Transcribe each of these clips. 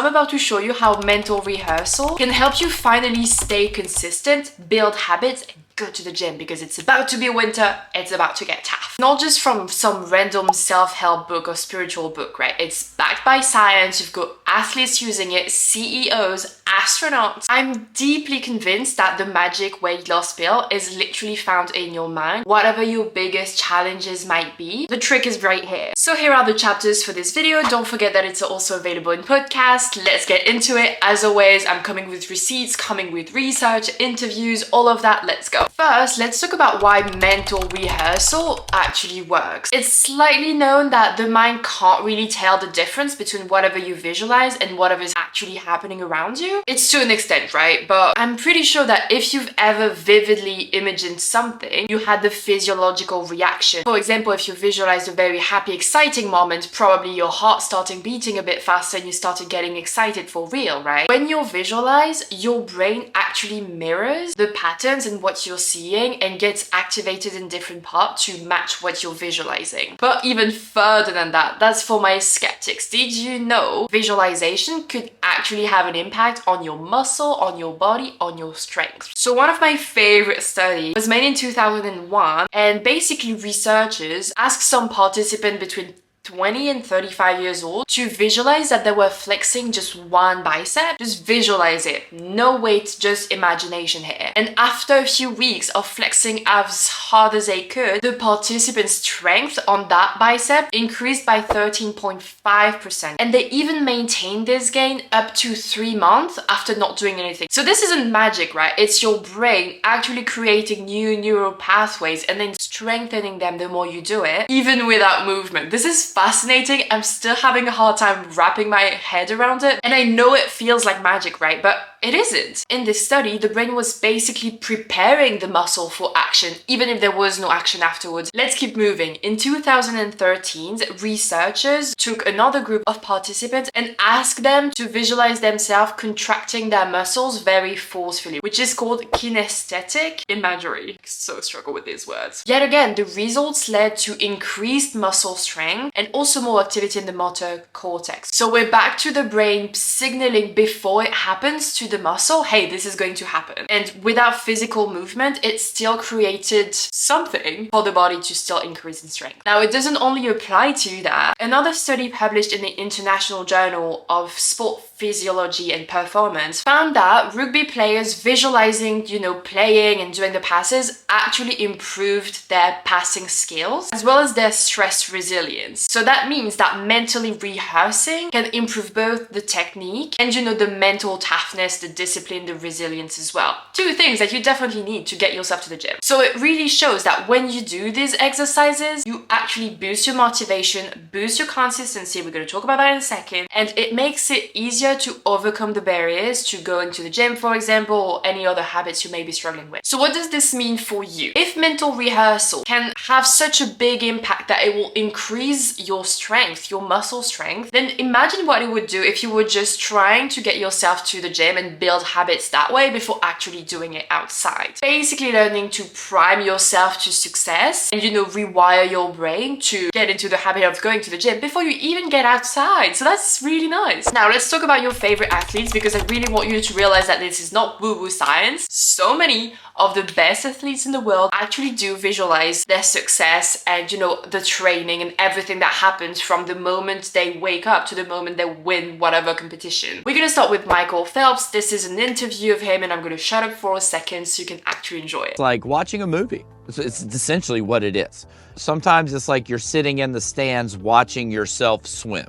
I'm about to show you how mental rehearsal can help you finally stay consistent, build habits, and go to the gym, because it's about to be winter, it's about to get tough. Not just from some random self-help book or spiritual book, right? It's backed by science, you've got athletes using it, CEOs, astronauts. I'm deeply convinced that the magic weight loss pill is literally found in your mind, whatever your biggest challenges might be. The trick is right here. So here are the chapters for this video. Don't forget that it's also available in podcast. Let's get into it. As always, I'm coming with receipts, coming with research, interviews, all of that. Let's go. First, let's talk about why mental rehearsal actually works. It's slightly known that the mind can't really tell the difference between whatever you visualize and whatever is actually happening around you. It's to an extent, right? But I'm pretty sure that if you've ever vividly imagined something, you had the physiological reaction. For example, if you visualized a very happy, exciting moment, probably your heart started beating a bit faster and you started getting excited for real, right? When you visualize, your brain actually mirrors the patterns and what you're seeing and gets activated in different parts to match what you're visualizing. But even further than that, that's for my skeptics. Did you know visualization could actually have an impact on your muscle, on your body, on your strength? So one of my favorite studies was made in 2001, and basically researchers asked some participants between 20 and 35 years old to visualize that they were flexing just one bicep. Just visualize it. No weight, just imagination here. And after a few weeks of flexing as hard as they could, the participants' strength on that bicep increased by 13.5%. And they even maintained this gain up to 3 months after not doing anything. So this isn't magic, right? It's your brain actually creating new neural pathways and then strengthening them the more you do it, even without movement. This is fascinating. I'm still having a hard time wrapping my head around it. And I know it feels like magic, right? But it isn't. In this study, the brain was basically preparing the muscle for action, even if there was no action afterwards. Let's keep moving. In 2013, researchers took another group of participants and asked them to visualize themselves contracting their muscles very forcefully, which is called kinesthetic imagery. I so struggle with these words. Yet again, the results led to increased muscle strength and also more activity in the motor cortex. So we're back to the brain signaling before it happens to the muscle, hey, this is going to happen. And without physical movement, it still created something for the body to still increase in strength. Now, it doesn't only apply to that. Another study published in the International Journal of Sport Physiology and Performance found that rugby players visualizing, playing and doing the passes actually improved their passing skills as well as their stress resilience. So that means that mentally rehearsing can improve both the technique and, the mental toughness, the discipline, the resilience as well. 2 things that you definitely need to get yourself to the gym. So it really shows that when you do these exercises, you actually boost your motivation, boost your consistency. We're going to talk about that in a second. And it makes it easier to overcome the barriers to going to the gym, for example, or any other habits you may be struggling with. So what does this mean for you? If mental rehearsal can have such a big impact that it will increase your strength, your muscle strength, then imagine what it would do if you were just trying to get yourself to the gym and build habits that way before actually doing it outside. Basically learning to prime yourself to success and, rewire your brain to get into the habit of going to the gym before you even get outside. So that's really nice. Now let's talk about your favorite athletes, because I really want you to realize that this is not woo-woo science. So many of the best athletes in the world actually do visualize their success and, the training and everything that happens from the moment they wake up to the moment they win whatever competition. We're going to start with Michael Phelps. This is an interview of him and I'm going to shut up for a second so you can actually enjoy it. It's like watching a movie. It's essentially what it is. Sometimes it's like you're sitting in the stands watching yourself swim.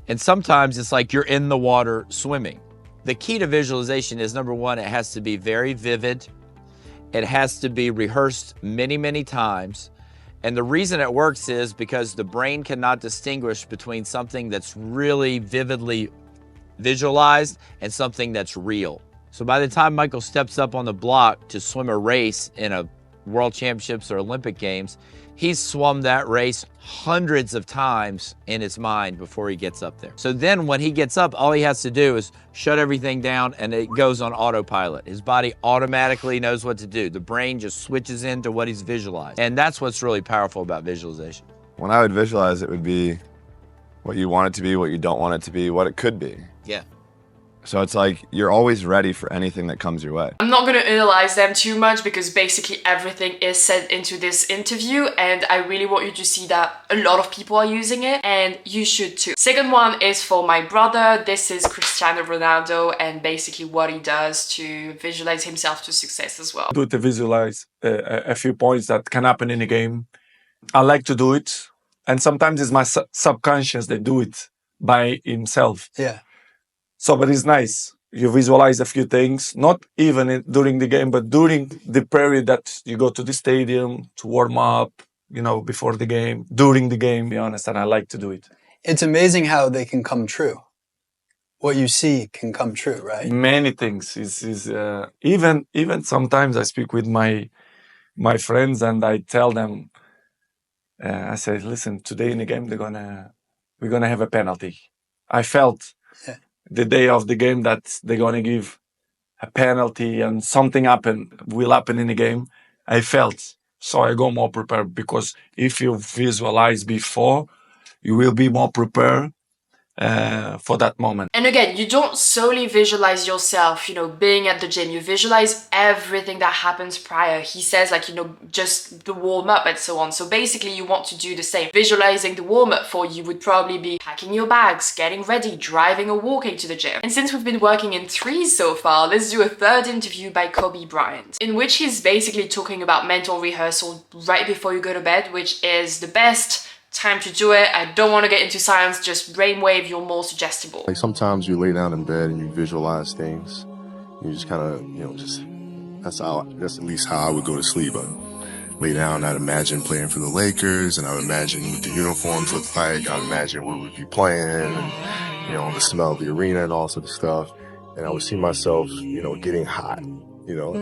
And sometimes it's like you're in the water swimming. The key to visualization is, number one, it has to be very vivid. It has to be rehearsed many, many times. And the reason it works is because the brain cannot distinguish between something that's really vividly visualized and something that's real. So by the time Michael steps up on the block to swim a race in a World Championships or Olympic Games, he's swum that race hundreds of times in his mind before he gets up there. So then when he gets up, all he has to do is shut everything down and it goes on autopilot. His body automatically knows what to do. The brain just switches into what he's visualized. And that's what's really powerful about visualization. When I would visualize, it would be what you want it to be, what you don't want it to be, what it could be. Yeah. So it's like you're always ready for anything that comes your way. I'm not going to analyze them too much because basically everything is said into this interview, and I really want you to see that a lot of people are using it, and you should too. Second one is for my brother. This is Cristiano Ronaldo and basically what he does to visualize himself to success as well. Do it to visualize a few points that can happen in a game. I like to do it, and sometimes it's my subconscious that do it by himself. Yeah. So, but it's nice. You visualize a few things, not even during the game, but during the period that you go to the stadium to warm up, you know, before the game, during the game, to be honest, and I like to do it. It's amazing how they can come true. What you see can come true, right? Many things. Even sometimes I speak with my friends and I tell them, I say, listen, today in the game, we're gonna have a penalty. I felt the day of the game that they're gonna give a penalty and something will happen in the game. I felt, so I go more prepared, because if you visualize before, you will be more prepared for that moment. And again, you don't solely visualize yourself, you know, being at the gym. You visualize everything that happens prior. He says, like, you know, just the warm up and so on. So basically you want to do the same. Visualizing the warm up for you would probably be packing your bags, getting ready, driving or walking to the gym. And since we've been working in 3 so far, let's do a third interview by Kobe Bryant, in which he's basically talking about mental rehearsal right before you go to bed, which is the best time to do it. I don't want to get into science, just brainwave, you're more suggestible. Like sometimes you lay down in bed and you visualize things. You just kind of, you know, that's at least how I would go to sleep. I'd lay down, I'd imagine playing for the Lakers, and I would imagine what the uniforms look like. I'd imagine what we'd be playing, and, you know, the smell of the arena and all sort of stuff. And I would see myself, you know, getting hot, you know,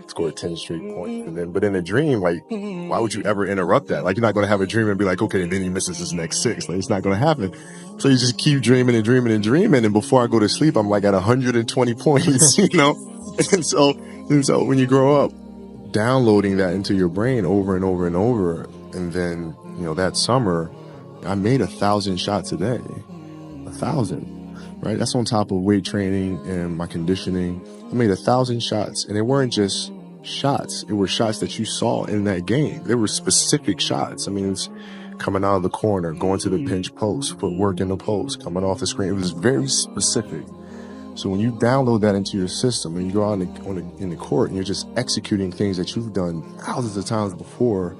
score 10 straight points. And then, but in a dream, like, why would you ever interrupt that? Like, you're not going to have a dream and be like, okay, and then he misses his next 6. Like, it's not going to happen. So you just keep dreaming and dreaming and dreaming. And before I go to sleep, I'm like at 120 points, you know? And so when you grow up, downloading that into your brain over and over and over. And then, you know, that summer, I made 1,000 shots a day. 1,000, right? That's on top of weight training and my conditioning. I made 1,000 shots, and they weren't just shots. It were shots that you saw in that game. They were specific shots. I mean, it was coming out of the corner, going to the pinch post, put work in the post, coming off the screen. It was very specific. So when you download that into your system and you go out in the court and you're just executing things that you've done thousands of times before,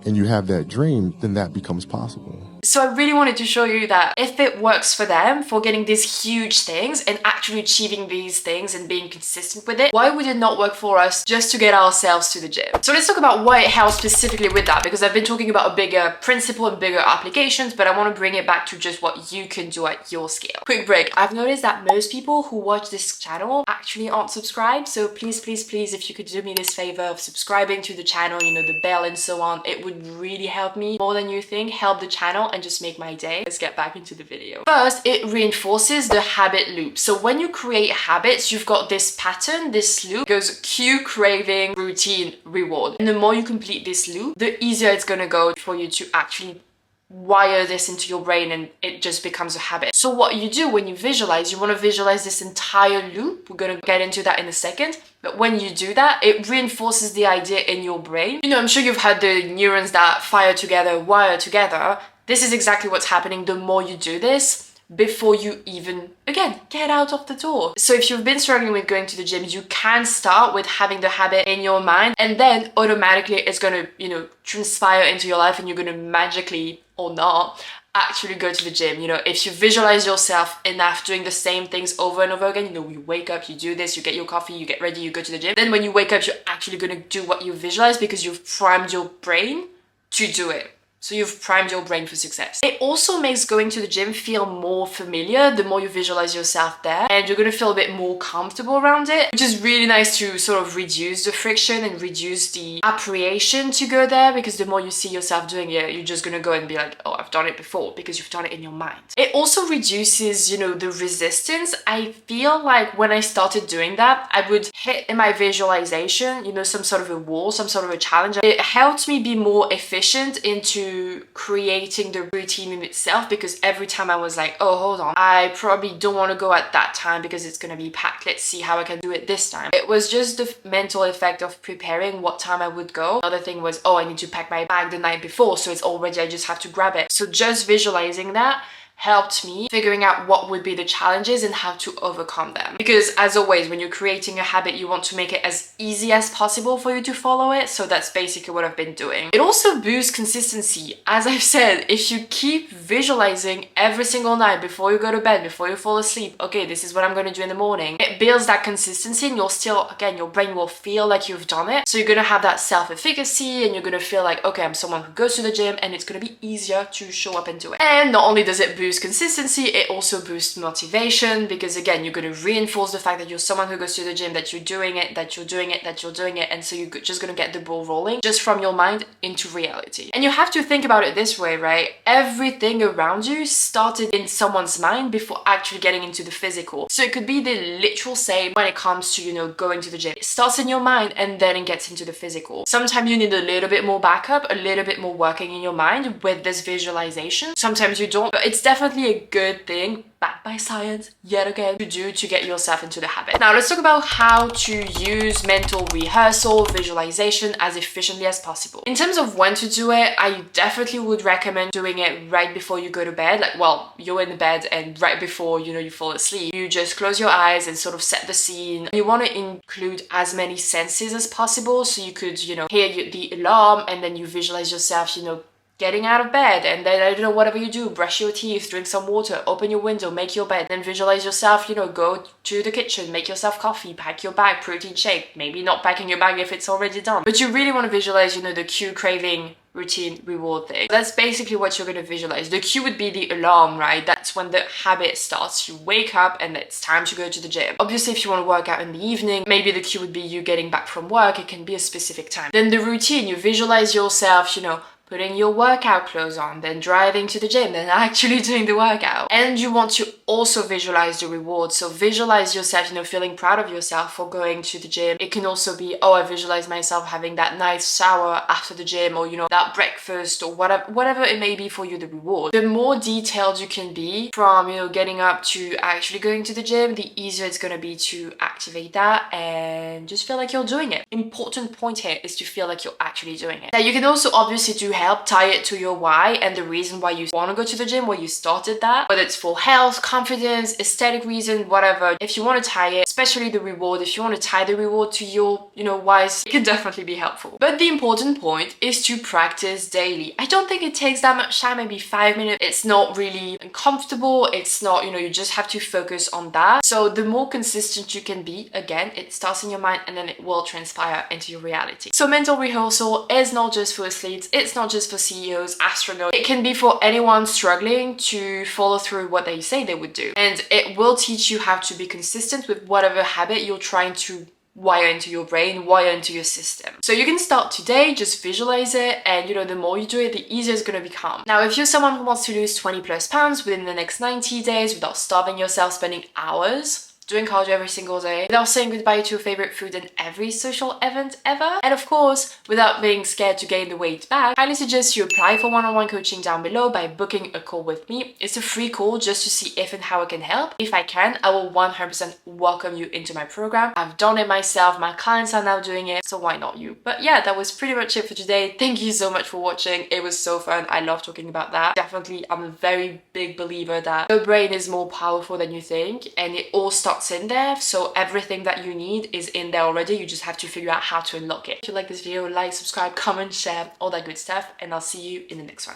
and you have that dream, then that becomes possible. So I really wanted to show you that if it works for them, for getting these huge things and actually achieving these things and being consistent with it, why would it not work for us just to get ourselves to the gym? So let's talk about why it helps specifically with that, because I've been talking about a bigger principle and bigger applications, but I want to bring it back to just what you can do at your scale. Quick break. I've noticed that most people who watch this channel actually aren't subscribed. So please, please, please, if you could do me this favor of subscribing to the channel, you know, the bell and so on, it would really help me more than you think, help the channel and just make my day. Let's get back into the video. First, it reinforces the habit loop. So when you create habits, you've got this pattern, this loop. It goes cue, craving, routine, reward. And the more you complete this loop, the easier it's gonna go for you to actually wire this into your brain, and it just becomes a habit. So what you do when you visualize, you want to visualize this entire loop. We're going to get into that in a second. But when you do that, it reinforces the idea in your brain. You know, I'm sure you've had the neurons that fire together, wire together. This is exactly what's happening the more you do this, before you even, again, get out of the door. So if you've been struggling with going to the gym, you can start with having the habit in your mind, and then automatically it's going to, you know, transpire into your life, and you're going to magically, or not, actually go to the gym. You know, if you visualize yourself enough doing the same things over and over again, you know, you wake up, you do this, you get your coffee, you get ready, you go to the gym. Then when you wake up, you're actually going to do what you visualize, because you've primed your brain to do it. So you've primed your brain for success. It also makes going to the gym feel more familiar the more you visualize yourself there, and you're gonna feel a bit more comfortable around it, which is really nice to sort of reduce the friction and reduce the apprehension to go there, because the more you see yourself doing it, you're just gonna go and be like, oh, I've done it before, because you've done it in your mind. It also reduces, you know, the resistance. I feel like when I started doing that, I would hit in my visualization, you know, some sort of a wall, some sort of a challenge. It helped me be more efficient into to creating the routine in itself, because every time I was like, oh, hold on, I probably don't want to go at that time because it's going to be packed. Let's see how I can do it this time. It was just the mental effect of preparing what time I would go. Another thing was, oh, I need to pack my bag the night before, so it's all ready, I just have to grab it. So just visualizing that helped me figuring out what would be the challenges and how to overcome them. Because as always, when you're creating a habit, you want to make it as easy as possible for you to follow it. So that's basically what I've been doing. It also boosts consistency. As I've said, if you keep visualizing every single night before you go to bed, before you fall asleep, okay, this is what I'm going to do in the morning, it builds that consistency, and you'll still, again, your brain will feel like you've done it. So you're going to have that self-efficacy, and you're going to feel like, okay, I'm someone who goes to the gym, and it's going to be easier to show up and do it. And not only does it boost consistency, it also boosts motivation, because again, you're going to reinforce the fact that you're someone who goes to the gym, that you're doing it, that you're doing it, that you're doing it, and so you're just going to get the ball rolling just from your mind into reality. And you have to think about it this way, right? Everything around you started in someone's mind before actually getting into the physical. So it could be the literal same when it comes to, you know, going to the gym. It starts in your mind and then it gets into the physical. Sometimes you need a little bit more backup, a little bit more working in your mind with this visualization. Sometimes you don't, but it's definitely a good thing, backed by science yet again, to do to get yourself into the habit. Now let's talk about how to use mental rehearsal, visualization as efficiently as possible. In terms of when to do it, I definitely would recommend doing it right before you go to bed. Like, well, you're in the bed and right before, you know, you fall asleep, you just close your eyes and sort of set the scene. You want to include as many senses as possible, so you could, you know, hear the alarm, and then you visualize yourself, you know, getting out of bed, and then, I don't know, whatever you do, brush your teeth, drink some water, open your window, make your bed, then visualize yourself, you know, go to the kitchen, make yourself coffee, pack your bag, protein shake, maybe not packing your bag if it's already done, but you really want to visualize, you know, the cue, craving, routine, reward thing. That's basically what you're going to visualize. The cue would be the alarm, right? That's when the habit starts. You wake up and it's time to go to the gym. Obviously, if you want to work out in the evening, maybe the cue would be you getting back from work. It can be a specific time. Then the routine, you visualize yourself, you know, putting your workout clothes on, then driving to the gym, then actually doing the workout. And you want to also visualize the reward. So visualize yourself, you know, feeling proud of yourself for going to the gym. It can also be, oh, I visualize myself having that nice shower after the gym, or, you know, that breakfast, or whatever it may be for you, the reward. The more detailed you can be from, you know, getting up to actually going to the gym, the easier it's going to be to activate that and just feel like you're doing it. Important point here is to feel like you're actually doing it. Now, you can also obviously do help tie it to your why and the reason why you want to go to the gym, why you started that, whether it's for health, confidence, aesthetic reason, whatever. If you want to tie it, especially the reward, if you want to tie the reward to your, you know, whys, it can definitely be helpful. But the important point is to practice daily. I don't think it takes that much time, maybe 5 minutes. It's not really uncomfortable. It's not, you know, you just have to focus on that. So the more consistent you can be, again, it starts in your mind and then it will transpire into your reality. So mental rehearsal is not just for athletes, it's not just for CEOs, astronauts. It can be for anyone struggling to follow through what they say they would do. And it will teach you how to be consistent with whatever habit you're trying to wire into your brain, wire into your system. So you can start today, just visualize it, and, you know, the more you do it, the easier it's going to become. Now, if you're someone who wants to lose 20 plus pounds within the next 90 days without starving yourself, spending hours doing cardio every single day, without saying goodbye to your favorite food and every social event ever, and of course, without being scared to gain the weight back, I highly suggest you apply for one-on-one coaching down below by booking a call with me. It's a free call just to see if and how I can help. If I can, I will 100% welcome you into my program. I've done it myself, my clients are now doing it, so why not you? But yeah, that was pretty much it for today. Thank you so much for watching. It was so fun. I love talking about that. Definitely, I'm a very big believer that the brain is more powerful than you think, and it all starts in there. So everything that you need is in there already. You just have to figure out how to unlock it. If you like this video, like, subscribe, comment, share, all that good stuff, and I'll see you in the next one.